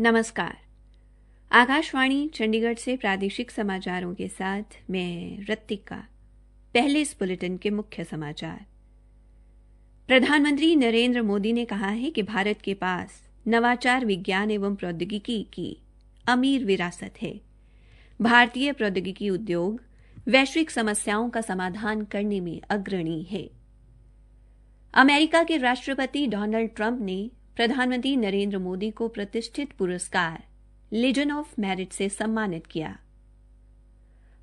नमस्कार। आकाशवाणी चंडीगढ़ से प्रादेशिक समाचारों के साथ मैं रत्तिका। पहले इस बुलेटिन के मुख्य समाचार। प्रधानमंत्री नरेंद्र मोदी ने कहा है कि भारत के पास नवाचार, विज्ञान एवं प्रौद्योगिकी की अमीर विरासत है। भारतीय प्रौद्योगिकी उद्योग वैश्विक समस्याओं का समाधान करने में अग्रणी है। अमेरिका के राष्ट्रपति डोनाल्ड ट्रंप ने प्रधानमंत्री नरेंद्र मोदी को प्रतिष्ठित पुरस्कार लीजन ऑफ मेरिट से सम्मानित किया।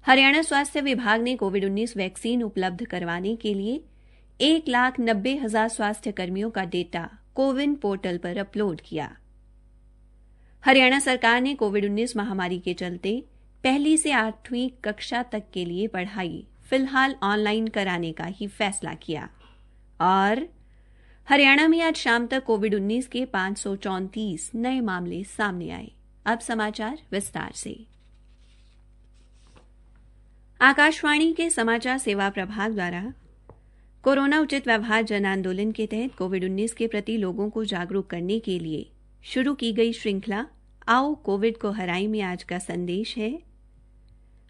हरियाणा स्वास्थ्य विभाग ने कोविड-19 वैक्सीन उपलब्ध करवाने के लिए 1,90,000 स्वास्थ्य कर्मियों का डेटा कोविन पोर्टल पर अपलोड किया। हरियाणा सरकार ने कोविड-19 महामारी के चलते पहली से 8वीं कक्षा तक के लिए पढ़ाई फिलहाल ऑनलाइन कराने का ही फैसला किया। और हरियाणा में आज शाम तक कोविड-19 के 534 नए मामले सामने आए। अब समाचार विस्तार से। आकाशवाणी के समाचार सेवा प्रभाग द्वारा कोरोना उचित व्यवहार जन आंदोलन के तहत कोविड-19 के प्रति लोगों को जागरूक करने के लिए शुरू की गई श्रृंखला आओ कोविड को हराएं में आज का संदेश है,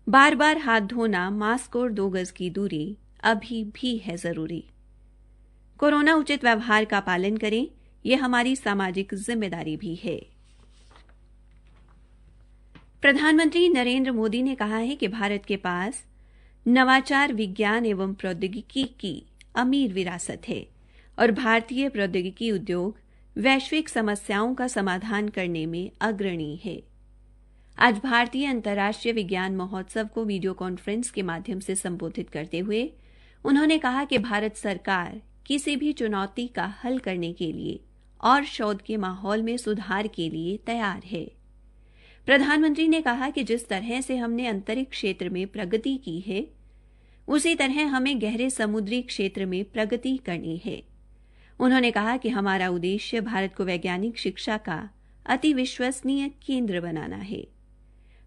बार बार हाथ धोना, मास्क और 2 गज की दूरी अभी भी है जरूरी। कोरोना उचित व्यवहार का पालन करें, यह हमारी सामाजिक जिम्मेदारी भी है। प्रधानमंत्री नरेंद्र मोदी ने कहा है कि भारत के पास नवाचार, विज्ञान एवं प्रौद्योगिकी की अमीर विरासत है और भारतीय प्रौद्योगिकी उद्योग वैश्विक समस्याओं का समाधान करने में अग्रणी है। आज भारतीय अंतर्राष्ट्रीय विज्ञान महोत्सव को वीडियो कॉन्फ्रेंस के माध्यम से संबोधित करते हुए उन्होंने कहा कि भारत सरकार किसी भी चुनौती का हल करने के लिए और शोध के माहौल में सुधार के लिए तैयार है। प्रधानमंत्री ने कहा कि जिस तरह से हमने अंतरिक्ष क्षेत्र में प्रगति की है, उसी तरह हमें गहरे समुद्री क्षेत्र में प्रगति करनी है। उन्होंने कहा कि हमारा उद्देश्य भारत को वैज्ञानिक शिक्षा का अति विश्वसनीय केंद्र बनाना है।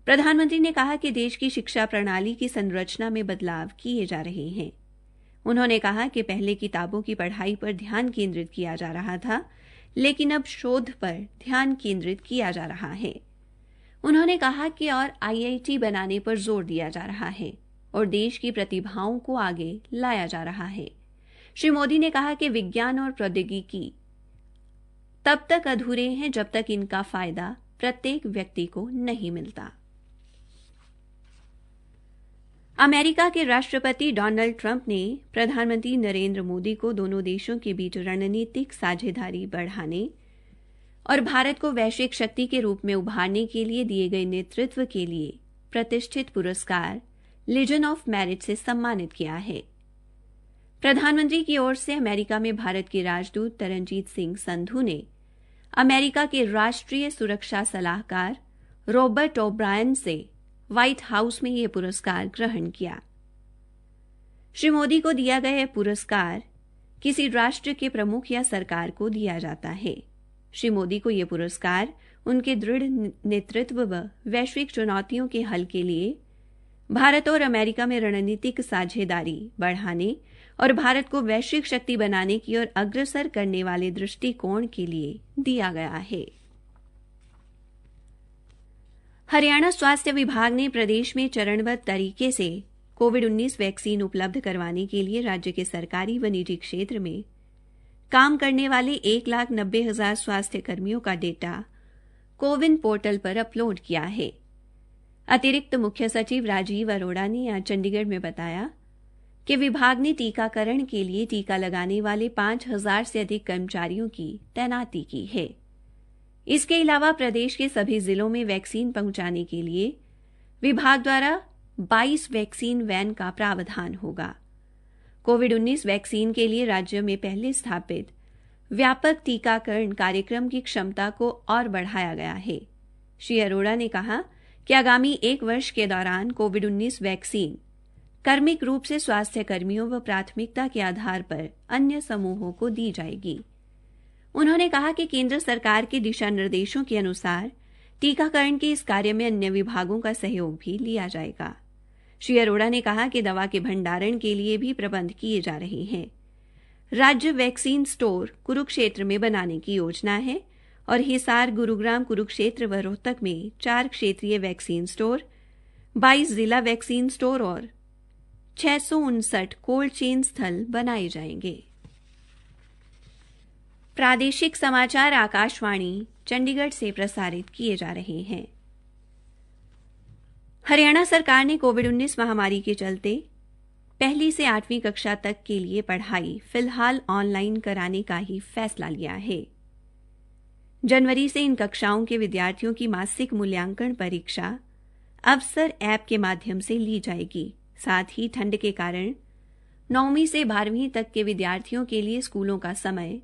प्रधानमंत्री ने कहा कि देश की शिक्षा प्रणाली की संरचना में बदलाव किए जा रहे हैं। उन्होंने कहा कि पहले किताबों की पढ़ाई पर ध्यान केंद्रित किया जा रहा था, लेकिन अब शोध पर ध्यान केंद्रित किया जा रहा है। उन्होंने कहा कि और आईआईटी बनाने पर जोर दिया जा रहा है और देश की प्रतिभाओं को आगे लाया जा रहा है। श्री मोदी ने कहा कि विज्ञान और प्रौद्योगिकी तब तक अधूरे हैं जब तक इनका फायदा प्रत्येक व्यक्ति को नहीं मिलता। अमेरिका के राष्ट्रपति डोनाल्ड ट्रंप ने प्रधानमंत्री नरेंद्र मोदी को दोनों देशों के बीच रणनीतिक साझेदारी बढ़ाने और भारत को वैश्विक शक्ति के रूप में उभारने के लिए दिए गए नेतृत्व के लिए प्रतिष्ठित पुरस्कार लीजन ऑफ मेरिट से सम्मानित किया है। प्रधानमंत्री की ओर से अमेरिका में भारत के राजदूत तरनजीत सिंह संधू ने अमेरिका के राष्ट्रीय सुरक्षा सलाहकार रॉबर्ट ओब्रायन से व्हाइट हाउस में यह पुरस्कार ग्रहण किया। श्री मोदी को दिया गया पुरस्कार किसी राष्ट्र के प्रमुख या सरकार को दिया जाता है। श्री मोदी को यह पुरस्कार उनके दृढ़ नेतृत्व व वैश्विक चुनौतियों के हल के लिए भारत और अमेरिका में रणनीतिक साझेदारी बढ़ाने और भारत को वैश्विक शक्ति बनाने की ओर अग्रसर करने वाले दृष्टिकोण के लिए दिया गया है। हरियाणा स्वास्थ्य विभाग ने प्रदेश में चरणबद्ध तरीके से कोविड-19 वैक्सीन उपलब्ध करवाने के लिए राज्य के सरकारी व निजी क्षेत्र में काम करने वाले 1,90,000 स्वास्थ्य कर्मियों का डेटा कोविन पोर्टल पर अपलोड किया है। अतिरिक्त मुख्य सचिव राजीव अरोड़ा ने आज चंडीगढ़ में बताया कि विभाग ने टीकाकरण के लिए टीका लगाने वाले 5,000 से अधिक कर्मचारियों की तैनाती की है। इसके अलावा प्रदेश के सभी जिलों में वैक्सीन पहुंचाने के लिए विभाग द्वारा 22 वैक्सीन वैन का प्रावधान होगा। कोविड-19 वैक्सीन के लिए राज्य में पहले स्थापित व्यापक टीकाकरण कार्यक्रम की क्षमता को और बढ़ाया गया है। श्री अरोड़ा ने कहा कि आगामी 1 वर्ष के दौरान कोविड-19 वैक्सीन कर्मिक रूप से स्वास्थ्य कर्मियों व प्राथमिकता के आधार पर अन्य समूहों को दी जाएगी। उन्होंने कहा कि केंद्र सरकार के दिशा निर्देशों के अनुसार टीकाकरण के इस कार्य में अन्य विभागों का सहयोग भी लिया जाएगा। श्री अरोड़ा ने कहा कि दवा के भंडारण के लिए भी प्रबंध किए जा रहे हैं। राज्य वैक्सीन स्टोर कुरुक्षेत्र में बनाने की योजना है और हिसार, गुरुग्राम, कुरुक्षेत्र व रोहतक में 4 क्षेत्रीय वैक्सीन स्टोर, 22 जिला वैक्सीन स्टोर और 659 कोल्ड चेन स्थल बनाए जाएंगे। प्रादेशिक समाचार आकाशवाणी चंडीगढ़ से प्रसारित किए जा रहे हैं। हरियाणा सरकार ने कोविड-19 महामारी के चलते पहली से 8वीं कक्षा तक के लिए पढ़ाई फिलहाल ऑनलाइन कराने का ही फैसला लिया है। जनवरी से इन कक्षाओं के विद्यार्थियों की मासिक मूल्यांकन परीक्षा अवसर ऐप के माध्यम से ली जाएगी। साथ ही ठंड के कारण 9वीं से 12वीं तक के विद्यार्थियों के लिए स्कूलों का समय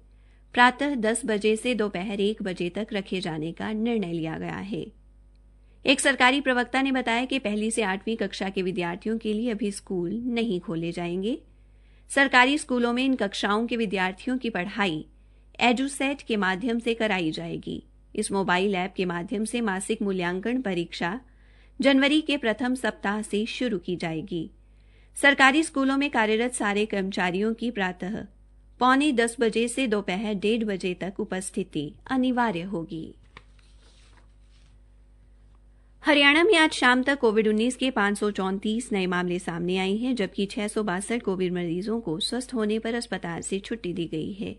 प्रातः 10 बजे से दोपहर 1 बजे तक रखे जाने का निर्णय लिया गया है। एक सरकारी प्रवक्ता ने बताया कि पहली से 8वीं कक्षा के विद्यार्थियों के लिए अभी स्कूल नहीं खोले जाएंगे। सरकारी स्कूलों में इन कक्षाओं के विद्यार्थियों की पढ़ाई एजुसेट के माध्यम से कराई जाएगी। इस मोबाइल ऐप के माध्यम से मासिक मूल्यांकन परीक्षा जनवरी के प्रथम सप्ताह से शुरू की जाएगी। सरकारी स्कूलों में कार्यरत सारे कर्मचारियों की प्रातः 9:45 बजे से दोपहर 1:30 बजे तक उपस्थिति अनिवार्य होगी। हरियाणा में आज शाम तक कोविड-19 के 534 नए मामले सामने आए हैं, जबकि 662 कोविड मरीजों को स्वस्थ होने पर अस्पताल से छुट्टी दी गई है।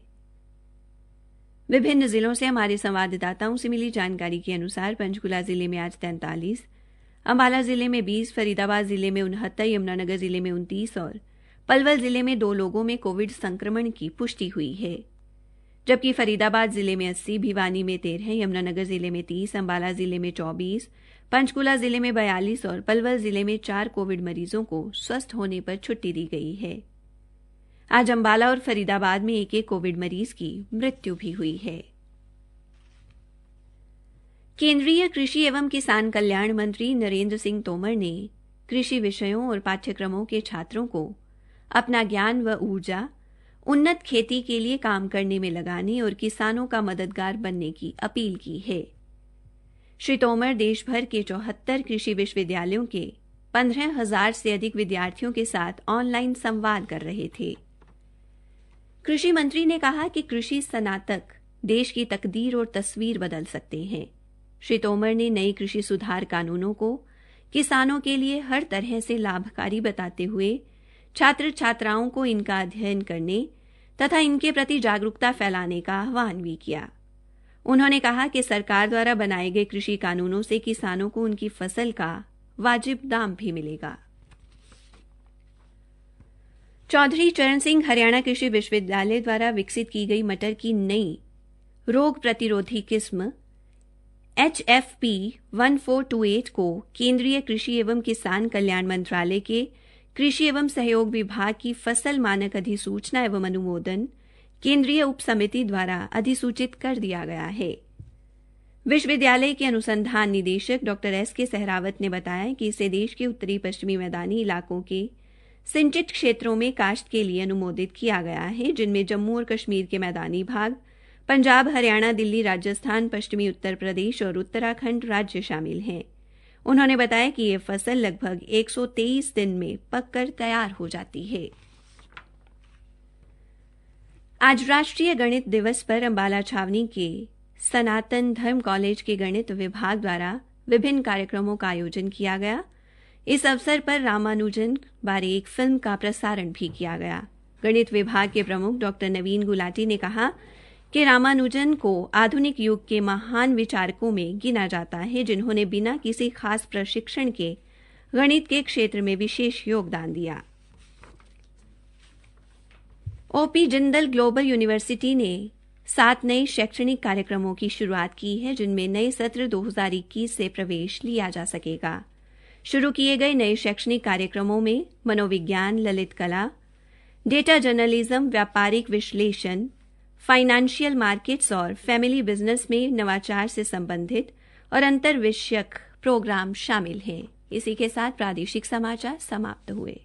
विभिन्न जिलों से हमारे संवाददाताओं से मिली जानकारी के अनुसार पंचकुला जिले में आज 43, अंबाला जिले में 20, फरीदाबाद जिले में 69, यमुनानगर जिले में 29 और पलवल जिले में 2 लोगों में कोविड संक्रमण की पुष्टि हुई है। जबकि फरीदाबाद जिले में 80, भिवानी में 13, यमुनानगर जिले में 30, अंबाला जिले में 24, पंचकुला जिले में 42 और पलवल जिले में 4 कोविड मरीजों को स्वस्थ होने पर छुट्टी दी गई है। आज अंबाला और फरीदाबाद में एक कोविड मरीज की मृत्यु भी हुई है। केंद्रीय कृषि एवं किसान कल्याण मंत्री नरेंद्र सिंह तोमर ने कृषि विषयों और पाठ्यक्रमों के छात्रों को अपना ज्ञान व ऊर्जा उन्नत खेती के लिए काम करने में लगाने और किसानों का मददगार बनने की अपील की है। श्री तोमर देश भर के 74 कृषि विश्वविद्यालयों के 15,000 से अधिक विद्यार्थियों के साथ ऑनलाइन संवाद कर रहे थे। कृषि मंत्री ने कहा कि कृषि स्नातक देश की तकदीर और तस्वीर बदल सकते हैं। श्री तोमर ने नए कृषि सुधार कानूनों को किसानों के लिए हर तरह से लाभकारी बताते हुए छात्र छात्राओं को इनका अध्ययन करने तथा इनके प्रति जागरूकता फैलाने का आह्वान भी किया। उन्होंने कहा कि सरकार द्वारा बनाए गए कृषि कानूनों से किसानों को उनकी फसल का वाजिब दाम भी मिलेगा। चौधरी चरण सिंह हरियाणा कृषि विश्वविद्यालय द्वारा विकसित की गई मटर की नई रोग प्रतिरोधी किस्म HFP 1428 को केंद्रीय कृषि एवं किसान कल्याण मंत्रालय के कृषि एवं सहयोग विभाग की फसल मानक अधिसूचना एवं अनुमोदन केंद्रीय उप समिति द्वारा अधिसूचित कर दिया गया है। विश्वविद्यालय के अनुसंधान निदेशक डॉ एस के सहरावत ने बताया कि इसे देश के उत्तरी पश्चिमी मैदानी इलाकों के सिंचित क्षेत्रों में काश्त के लिए अनुमोदित किया गया है, जिनमें जम्मू और कश्मीर के मैदानी भाग, पंजाब, हरियाणा, दिल्ली, राजस्थान, पश्चिमी उत्तर प्रदेश और उत्तराखंड राज्य शामिल हैं। उन्होंने बताया कि यह फसल लगभग 123 दिन में पककर तैयार हो जाती है। आज राष्ट्रीय गणित दिवस पर अंबाला छावनी के सनातन धर्म कॉलेज के गणित विभाग द्वारा विभिन्न कार्यक्रमों का आयोजन किया गया। इस अवसर पर रामानुजन बारे एक फिल्म का प्रसारण भी किया गया। गणित विभाग के प्रमुख डॉ नवीन गुलाटी ने कहा कि रामानुजन को आधुनिक युग के महान विचारकों में गिना जाता है, जिन्होंने बिना किसी खास प्रशिक्षण के गणित के क्षेत्र में विशेष योगदान दिया। ओपी जिंदल ग्लोबल यूनिवर्सिटी ने 7 नए शैक्षणिक कार्यक्रमों की शुरुआत की है, जिनमें नए सत्र 2021 से प्रवेश लिया जा सकेगा। शुरू किए गए नए शैक्षणिक कार्यक्रमों में मनोविज्ञान, ललित कला, डेटा जर्नलिज्म, व्यापारिक विश्लेषण, फाइनेंशियल मार्केट्स और फैमिली बिजनेस में नवाचार से संबंधित और अंतर विषयक प्रोग्राम शामिल हैं। इसी के साथ प्रादेशिक समाचार समाप्त हुए।